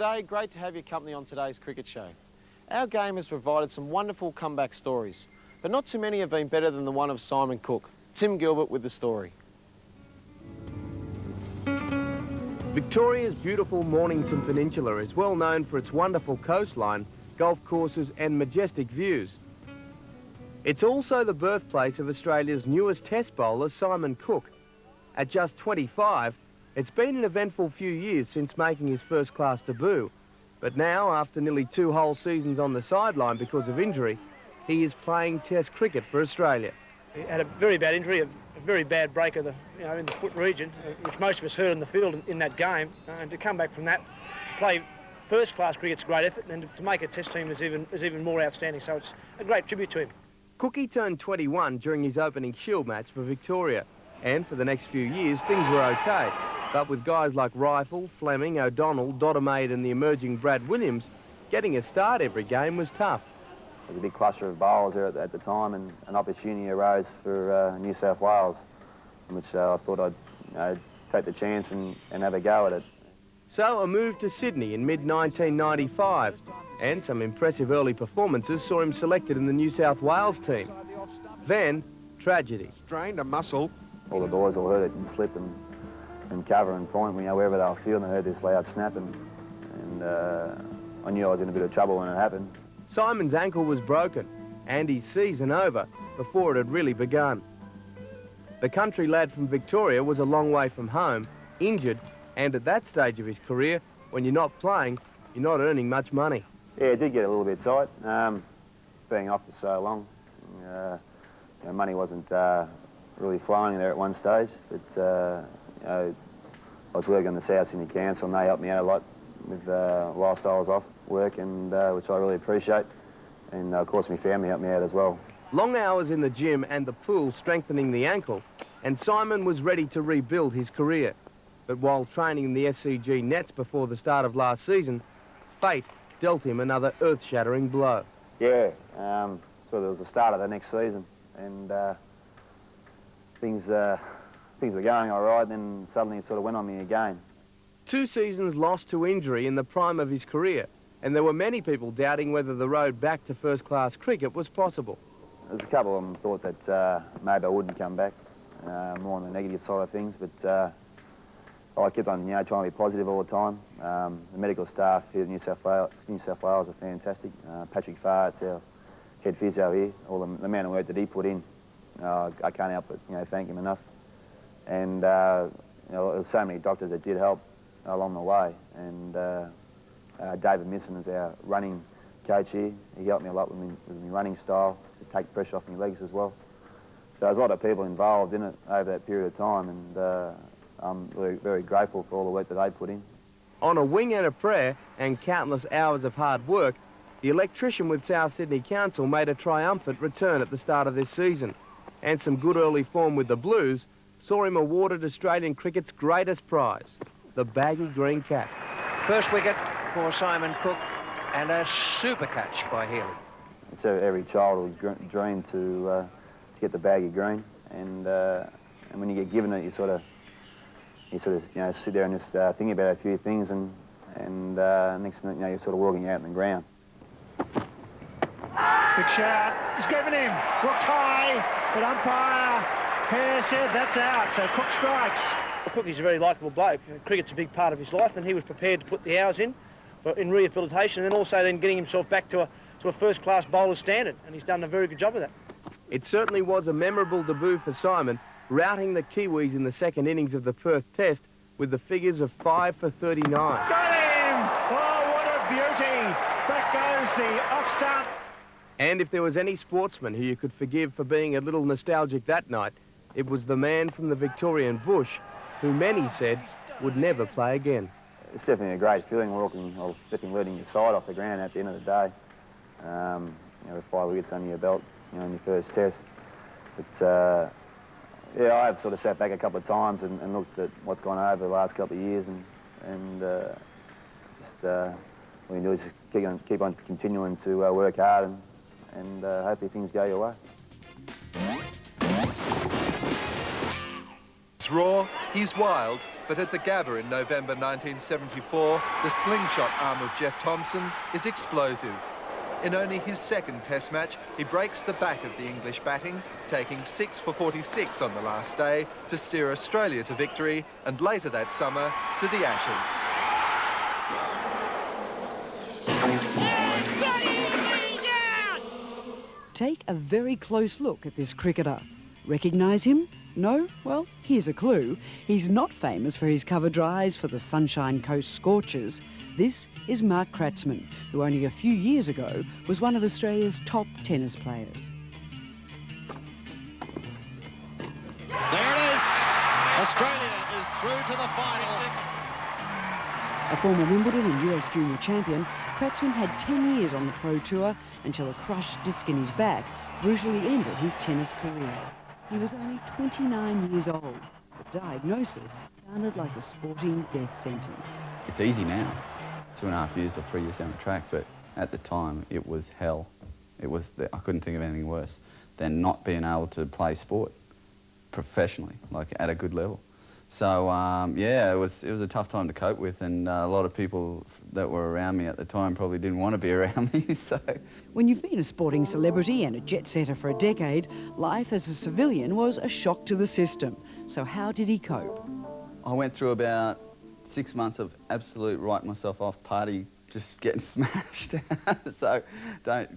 G'day, great to have your company on today's cricket show. Our game has provided some wonderful comeback stories, but not too many have been better than the one of Simon Cook. Tim Gilbert with the story. Victoria's beautiful Mornington Peninsula is well known for its wonderful coastline, golf courses and majestic views. It's also the birthplace of Australia's newest test bowler, Simon Cook. At just 25, it's been an eventful few years since making his first-class debut. But now, after nearly 2 whole seasons on the sideline because of injury, he is playing Test cricket for Australia. He had a very bad injury, a very bad break of the, in the foot region, which most of us heard on the field in that game. And to come back from that, to play first-class cricket's a great effort, and to make a Test team is even more outstanding. So it's a great tribute to him. Cookie turned 21 during his opening Shield match for Victoria, and for the next few years things were okay. But with guys like Rifle, Fleming, O'Donnell, Dodemaide and the emerging Brad Williams, getting a start every game was tough. There was a big cluster of bowlers there at the time, and an opportunity arose for New South Wales, which I thought I'd take the chance and have a go at it. So a move to Sydney in mid-1995, and some impressive early performances saw him selected in the New South Wales team. Then, tragedy. Strained a muscle. All the boys all heard it slip and cover and point, wherever they were fielding, they heard this loud snap, and I knew I was in a bit of trouble when it happened. Simon's ankle was broken and his season over before it had really begun. The country lad from Victoria was a long way from home, injured, and at that stage of his career, when you're not playing, you're not earning much money. Yeah, it did get a little bit tight, being off for so long. Money wasn't really flowing there at one stage, but I was working on the South Sydney Council, and they helped me out a lot with whilst I was off work, and which I really appreciate. And of course my family helped me out as well. Long hours in the gym and the pool strengthening the ankle, and Simon was ready to rebuild his career. But while training in the SCG nets before the start of last season, fate dealt him another earth-shattering blow. Yeah, so there was the start of the next season, and things were going all right, then suddenly it sort of went on me again. 2 seasons lost to injury in the prime of his career, and there were many people doubting whether the road back to first-class cricket was possible. There's a couple of them thought that maybe I wouldn't come back, more on the negative side of things, but I kept on, trying to be positive all the time. The medical staff here at New South Wales are fantastic. Patrick Farr, it's our head physio here, all the amount of work that he put in, I can't help but thank him enough. And there's so many doctors that did help along the way, and David Misson is our running coach here. He helped me a lot with my running style to take pressure off my legs as well. So there's a lot of people involved in it over that period of time, and I'm very, very grateful for all the work that they put in. On a wing and a prayer and countless hours of hard work, the electrician with South Sydney Council made a triumphant return at the start of this season, and some good early form with the Blues saw him awarded Australian cricket's greatest prize, the baggy green cap. First wicket for Simon Cook, and a super catch by Healy. It's every childhood's dream to get the baggy green, and when you get given it, you sort of sit there and just think about a few things, and next minute you're sort of walking out in the ground. Big shot. He's given him. Looked high, but umpire Hare said that's out, so Cook strikes. Cookie's a very likeable bloke. Cricket's a big part of his life, and he was prepared to put the hours in rehabilitation, and then also getting himself back to a first-class bowler's standard, and he's done a very good job of that. It certainly was a memorable debut for Simon, routing the Kiwis in the second innings of the Perth Test with the figures of 5 for 39. Got him! Oh, what a beauty! Back goes the off-stump. And if there was any sportsman who you could forgive for being a little nostalgic that night, it was the man from the Victorian bush, who many said would never play again. It's definitely a great feeling walking or flipping, leading your side off the ground at the end of the day. With 5 wickets under your belt, in your first Test. But yeah, I have sort of sat back a couple of times and looked at what's gone over the last couple of years, and just what you do is just keep on continuing to work hard, and hopefully things go your way. He's raw, he's wild, but but at the Gabba in November 1974, the slingshot arm of Jeff Thompson is explosive. In only his second Test match, he breaks the back of the English batting, taking 6 for 46 on the last day to steer Australia to victory and later that summer to the Ashes. Take a very close look at this cricketer. Recognise him? No? Well, here's a clue. He's not famous for his cover drives for the Sunshine Coast Scorchers. This is Mark Kratzmann, who only a few years ago was one of Australia's top tennis players. There it is! Australia is through to the final. A former Wimbledon and US Junior champion, Kratzmann had 10 years on the Pro Tour until a crushed disc in his back brutally ended his tennis career. He was only 29 years old. The diagnosis sounded like a sporting death sentence. It's easy now, 2.5 years or 3 years down the track, but at the time it was hell. I couldn't think of anything worse than not being able to play sport professionally, like at a good level. So yeah, it was a tough time to cope with, and a lot of people that were around me at the time probably didn't want to be around me. So when you've been a sporting celebrity and a jet-setter for a decade, life as a civilian was a shock to the system. So how did he cope? I went through about 6 months of absolute write myself off party, just getting smashed. So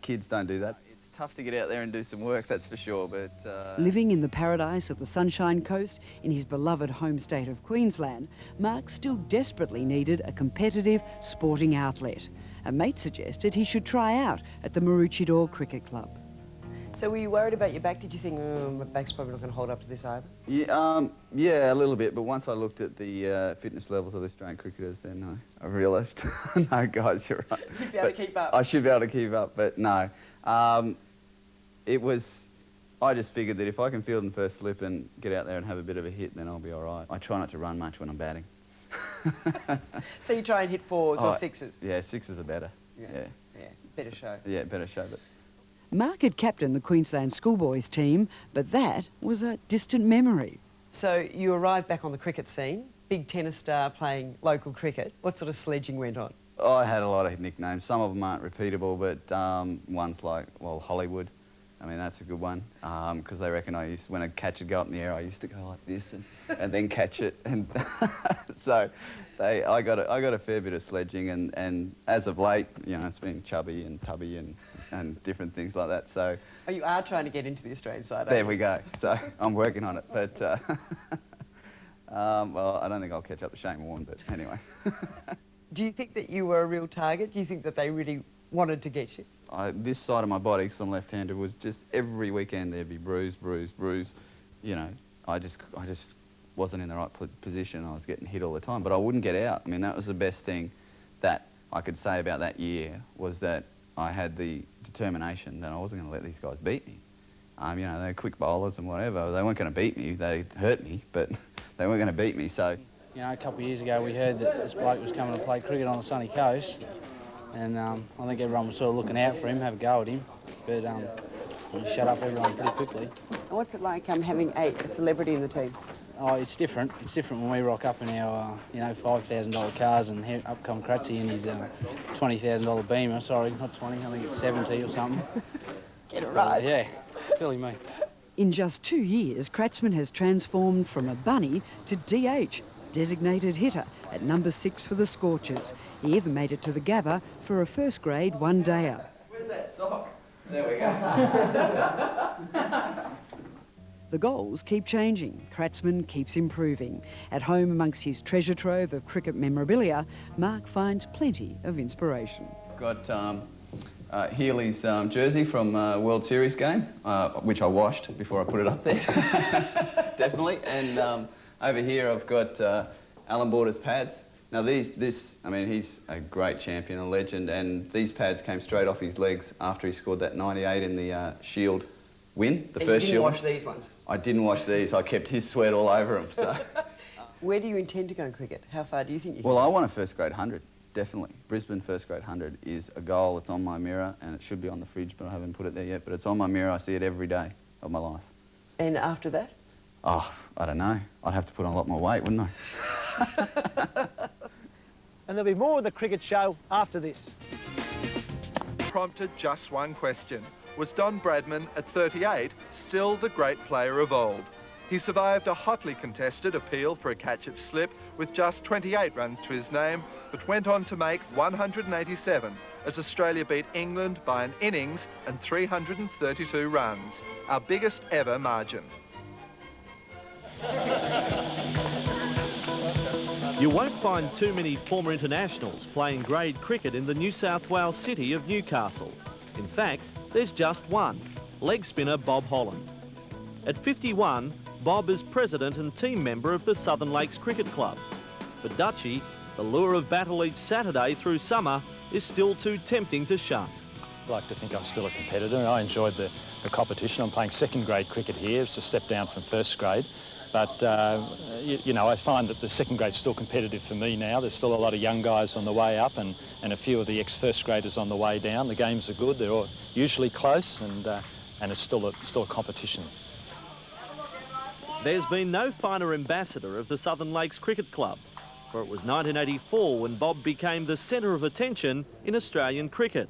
kids don't do that. It's tough to get out there and do some work, that's for sure, but... Living in the paradise of the Sunshine Coast in his beloved home state of Queensland, Mark still desperately needed a competitive sporting outlet. A mate suggested he should try out at the Maroochydore Cricket Club. So were you worried about your back? Did you think, my back's probably not going to hold up to this either? Yeah, yeah, a little bit, but once I looked at the fitness levels of the Australian cricketers, then I realised, no, guys, you're right. You'd be able to keep up. I should be able to keep up, but no. I just figured that if I can field in first slip and get out there and have a bit of a hit, then I'll be all right. I try not to run much when I'm batting. So you try and hit fours or sixes? Yeah, sixes are better. Yeah. Better show. Yeah, better show, but... Mark had captained the Queensland schoolboys team, but that was a distant memory. So you arrived back on the cricket scene, big tennis star playing local cricket. What sort of sledging went on? Oh, I had a lot of nicknames. Some of them aren't repeatable, but ones like, well, Hollywood. I mean, that's a good one, because they reckon when a catch would go up in the air, I used to go like this and then catch it. And so I got a fair bit of sledging, and as of late, you know, it's been chubby and tubby and different things like that. So you are trying to get into the Australian side, there we go. So I'm working on it, but well, I don't think I'll catch up to Shane Warne, but anyway. Do you think that you were a real target? Do you think that they really wanted to get you? This side of my body, because I'm left-handed, was just every weekend there'd be bruise. You know, I just wasn't in the right position. I was getting hit all the time, but I wouldn't get out. I mean, that was the best thing that I could say about that year, was that I had the determination that I wasn't going to let these guys beat me. You know, they're quick bowlers and whatever. They weren't going to beat me. They hurt me, but they weren't going to beat me. So, you know, a couple of years ago we heard that this bloke was coming to play cricket on the sunny coast. And I think everyone was sort of looking out for him, have a go at him, but he shut up everyone pretty quickly. And what's it like having a celebrity in the team? Oh, it's different. It's different when we rock up in our, you know, $5,000 cars, and here up come Kratzy in his $20,000 Beamer. Sorry, not 20, I think it's 70 or something. Get it right. Yeah, silly me. In just 2 years, Kratzmann has transformed from a bunny to DH, designated hitter, at number 6 for the Scorchers. He even made it to the Gabba for a first-grade one-dayer. Where's that sock? There we go. The goals keep changing. Kratzmann keeps improving. At home amongst his treasure trove of cricket memorabilia, Mark finds plenty of inspiration. Got Healy's jersey from World Series game, which I washed before I put it up there. Definitely. And over here I've got Alan Border's pads. Now I mean, he's a great champion, a legend, and these pads came straight off his legs after he scored that 98 in the Shield win, the first Shield. You didn't wash these ones? I didn't wash these. I kept his sweat all over them. So. Where do you intend to go in cricket? How far do you think you can Well, go? I want a first-grade 100, definitely. Brisbane first-grade 100 is a goal. It's on my mirror, and it should be on the fridge, but I haven't put it there yet. But it's on my mirror. I see it every day of my life. And after that? Oh, I don't know. I'd have to put on a lot more weight, wouldn't I? And there'll be more of the Cricket Show after this. Prompted just one question. Was Don Bradman, at 38, still the great player of old? He survived a hotly contested appeal for a catch at slip with just 28 runs to his name, but went on to make 187 as Australia beat England by an innings and 332 runs, our biggest ever margin. You won't find too many former internationals playing grade cricket in the New South Wales city of Newcastle. In fact, there's just one, leg spinner Bob Holland. At 51, Bob is president and team member of the Southern Lakes Cricket Club. For Dutchie, the lure of battle each Saturday through summer is still too tempting to shun. I like to think I'm still a competitor. I enjoyed the competition. I'm playing second grade cricket here. It's a step down from first grade. But, you know, I find that the second grade's still competitive for me now. There's still a lot of young guys on the way up and a few of the ex-first graders on the way down. The games are good. They're all usually close and it's still a competition. There's been no finer ambassador of the Southern Lakes Cricket Club, for it was 1984 when Bob became the centre of attention in Australian cricket.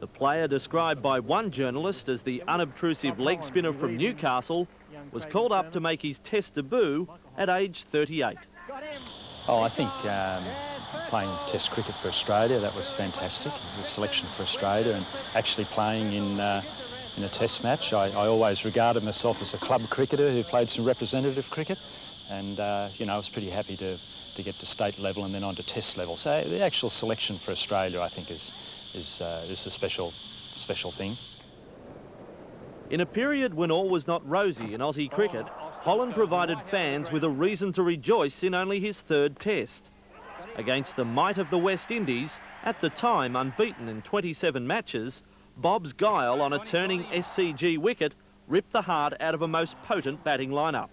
The player, described by one journalist as the unobtrusive leg spinner from Newcastle, was called up to make his Test debut at age 38. Oh, I think playing Test cricket for Australia, that was fantastic. The selection for Australia and actually playing in a Test match. I always regarded myself as a club cricketer who played some representative cricket, and you know, I was pretty happy to get to state level and then on to Test level. So the actual selection for Australia, I think, is a special thing. In a period when all was not rosy in Aussie cricket, Holland provided fans with a reason to rejoice in only his third Test. Against the might of the West Indies, at the time unbeaten in 27 matches, Bob's guile on a turning SCG wicket ripped the heart out of a most potent batting lineup.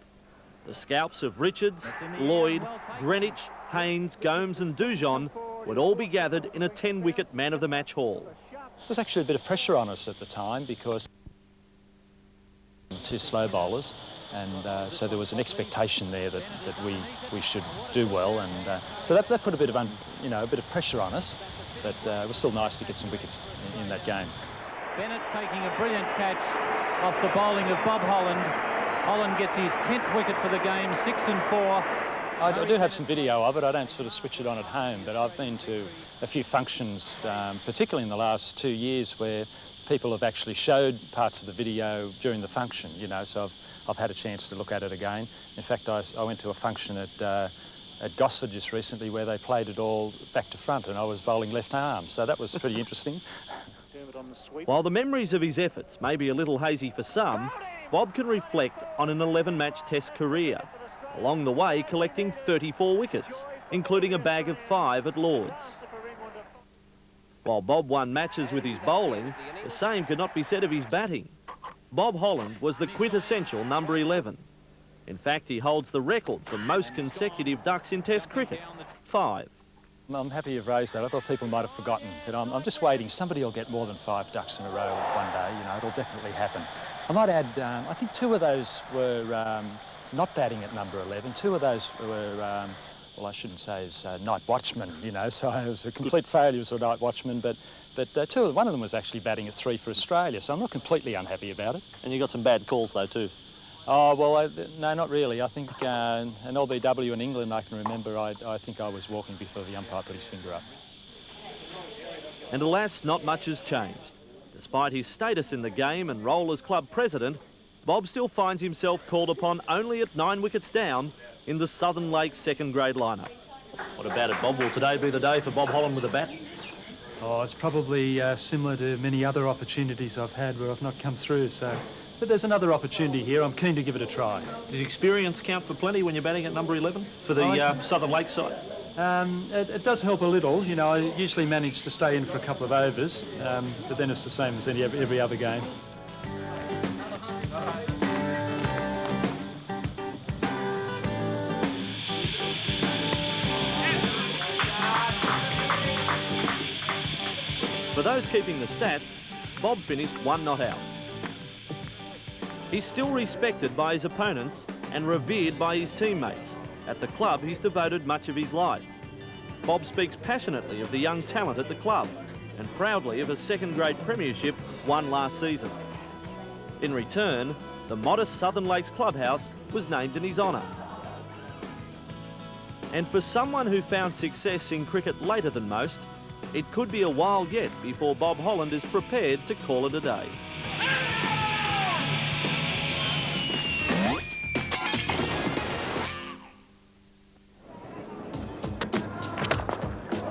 The scalps of Richards, Lloyd, Greenwich, Haynes, Gomes and Dujon would all be gathered in a 10-wicket man-of-the-match haul. There was actually a bit of pressure on us at the time because two slow bowlers, and so there was an expectation there that we should do well, and so that put a bit of pressure on us. But it was still nice to get some wickets in that game. Bennett taking a brilliant catch off the bowling of Bob Holland. Holland gets his 10th wicket for the game, 6 and 4. I do have some video of it. I don't sort of switch it on at home, but I've been to a few functions, particularly in the last 2 years, where people have actually showed parts of the video during the function, you know, so I've had a chance to look at it again. In fact, I went to a function at Gosford just recently where they played it all back to front and I was bowling left arm, so that was pretty interesting. While the memories of his efforts may be a little hazy for some, Bob can reflect on an 11-match Test career, along the way collecting 34 wickets, including a bag of 5 at Lord's. While Bob won matches with his bowling, the same could not be said of his batting. Bob Holland was the quintessential number 11. In fact, he holds the record for most consecutive ducks in Test cricket, 5. I'm happy you've raised that. I thought people might have forgotten, but I'm just waiting. Somebody will get more than 5 ducks in a row one day, you know, it'll definitely happen. I might add, I think 2 of those were not batting at number 11. 2 of those were, well, I shouldn't say as night watchman, you know, so it was a complete failure as a night watchman, but one of them was actually batting at 3 for Australia, so I'm not completely unhappy about it. And you got some bad calls though too? Oh, well, no, not really. I think an LBW in England, I can remember, I think I was walking before the umpire put his finger up. And alas, not much has changed. Despite his status in the game and role as club president, Bob still finds himself called upon only at 9 wickets down in the Southern Lakes second grade lineup. What about it, Bob? Will today be the day for Bob Holland with a bat? Oh, it's probably similar to many other opportunities I've had where I've not come through, so... But there's another opportunity here. I'm keen to give it a try. Does experience count for plenty when you're batting at number 11 for the Southern Lakes side? It does help a little. You know, I usually manage to stay in for a couple of overs, but then it's the same as every other game. For those keeping the stats, Bob finished 1 not out. He's still respected by his opponents and revered by his teammates, At the club, he's devoted much of his life. Bob speaks passionately of the young talent at the club and proudly of a second-grade premiership won last season. In return, the modest Southern Lakes clubhouse was named in his honour. And for someone who found success in cricket later than most, it could be a while yet before Bob Holland is prepared to call it a day.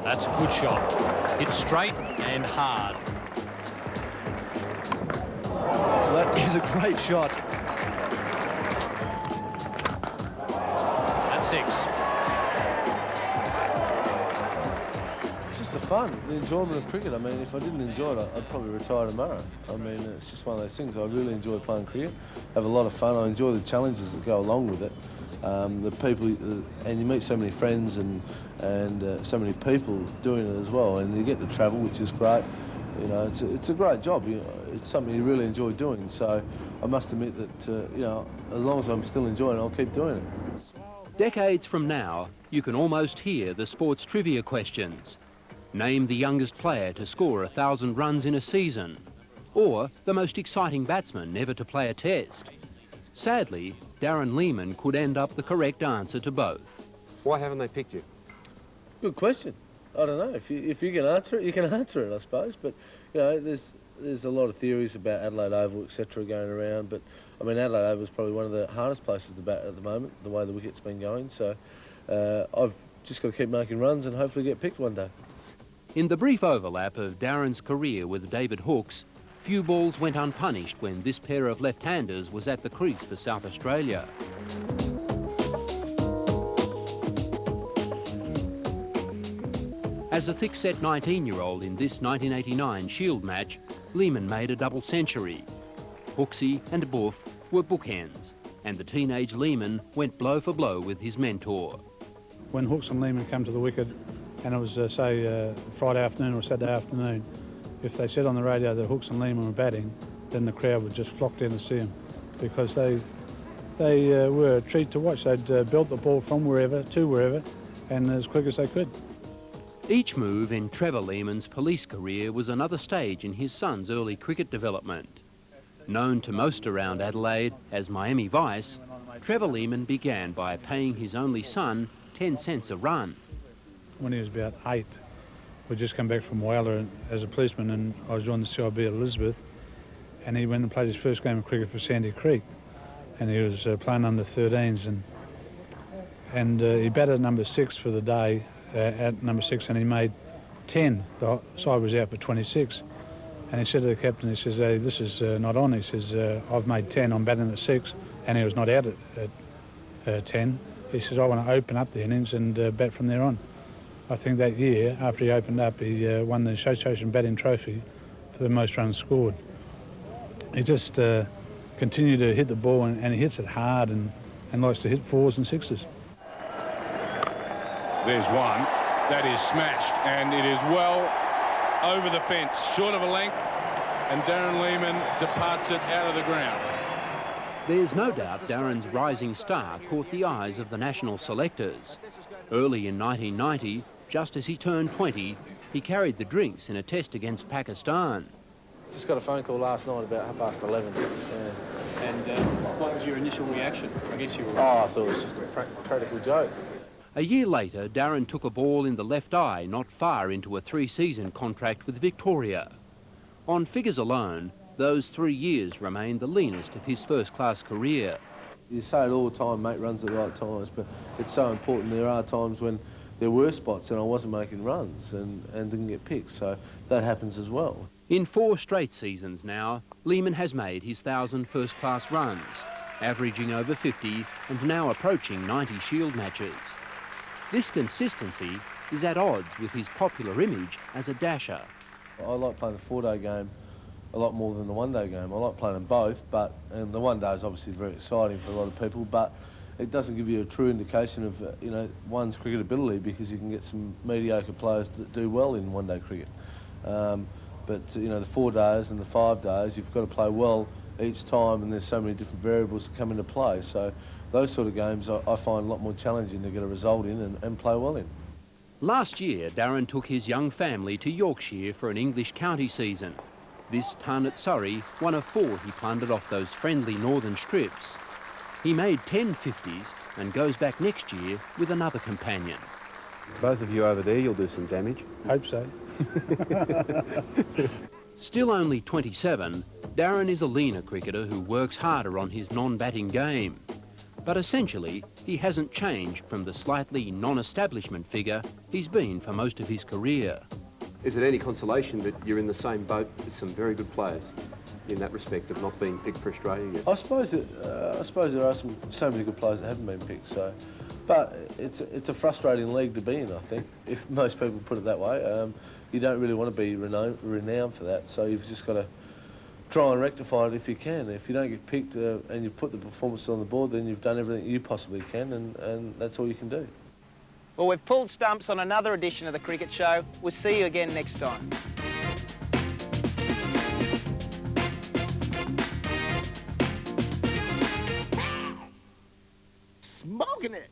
That's a good shot. Hit straight and hard. That is a great shot. That's 6. Just the fun, the enjoyment of cricket. I mean, if I didn't enjoy it, I'd probably retire tomorrow. I mean, it's just one of those things. I really enjoy playing cricket, have a lot of fun. I enjoy the challenges that go along with it. The people, and you meet so many friends and so many people doing it as well, and you get to travel, which is great. You know, it's a great job. It's something you really enjoy doing. So I must admit that you know, as long as I'm still enjoying it, I'll keep doing it. Decades from now, you can almost hear the sports trivia questions. Name the youngest player to score 1,000 runs in a season, or the most exciting batsman never to play a test. Sadly, Darren Lehmann could end up the correct answer to both. Why haven't they picked you? Good question. I don't know. If you can answer it, you can answer it, I suppose. But you know, there's a lot of theories about Adelaide Oval, etc., going around. But I mean, Adelaide Oval is probably one of the hardest places to bat at the moment, the way the wicket's been going. So I've just got to keep making runs and hopefully get picked one day. In the brief overlap of Darren's career with David Hookes, few balls went unpunished when this pair of left-handers was at the crease for South Australia. As a thick-set 19-year-old in this 1989 Shield match, Lehmann made a double century. Hooksy and Buff were bookends, and the teenage Lehmann went blow for blow with his mentor. When Hookes and Lehmann come to the wicket, and it was, say, Friday afternoon or Saturday afternoon, if they said on the radio that Hookes and Lehmann were batting, then the crowd would just flock down to see them, because they were a treat to watch. They'd belt the ball from wherever to wherever, and as quick as they could. Each move in Trevor Lehmann's police career was another stage in his son's early cricket development. Known to most around Adelaide as Miami Vice, Trevor Lehmann began by paying his only son 10 cents a run. When he was about 8, we'd just come back from Whyalla as a policeman, and I was joined the CIB at Elizabeth, and he went and played his first game of cricket for Sandy Creek, and he was playing under 13s, and he batted number 6 for the day, at number 6, and he made 10. The side was out for 26. And he said to the captain, he says, hey, this is not on. He says, I've made 10, I'm batting at 6, and he was not out at 10. He says, I want to open up the innings and bat from there on. I think that year, after he opened up, he won the Association Batting Trophy for the most runs scored. He just continued to hit the ball, and he hits it hard and likes to hit 4s and 6s. There's one. That is smashed, and it is well over the fence, short of a length, and Darren Lehmann departs it out of the ground. There's no doubt Darren's rising star caught the eyes of the national selectors. Early in 1990, just as he turned 20, he carried the drinks in a test against Pakistan. Just got a phone call last night about 11:30. Yeah. And what was your initial reaction? I guess you were... Oh, I thought it was just a practical joke. A year later, Darren took a ball in the left eye not far into a 3-season contract with Victoria. On figures alone, those 3 years remained the leanest of his first-class career. You say it all the time, make runs at the right times, but it's so important. There are times when there were spots and I wasn't making runs and didn't get picked, so that happens as well. In 4 straight seasons now, Lehmann has made his 1,000 first-class runs, averaging over 50 and now approaching 90 Shield matches. This consistency is at odds with his popular image as a dasher. I like playing the 4-day game a lot more than the 1-day game. I like playing them both, and the 1-day is obviously very exciting for a lot of people, but it doesn't give you a true indication of you know, one's cricket ability, because you can get some mediocre players that do well in 1-day cricket. But you know, the 4 days and the 5 days, you've got to play well each time, and there's so many different variables that come into play. So those sort of games I find a lot more challenging to get a result in and play well in. Last year, Darren took his young family to Yorkshire for an English county season. This ton at Surrey, one of 4 he plundered off those friendly northern strips. He made 10 50s and goes back next year with another companion. Both of you over there, you'll do some damage. Hope so. Still only 27, Darren is a leaner cricketer who works harder on his non-batting game. But essentially, he hasn't changed from the slightly non-establishment figure he's been for most of his career. Is it any consolation that you're in the same boat as some very good players in that respect of not being picked for Australia yet? I suppose there are so many good players that haven't been picked. So, but it's a frustrating league to be in. I think if most people put it that way, you don't really want to be renowned for that. So you've just got to try and rectify it if you can. If you don't get picked and you put the performance on the board, then you've done everything you possibly can, and that's all you can do. Well, we've pulled stumps on another edition of The Cricket Show. We'll see you again next time. Smoking it.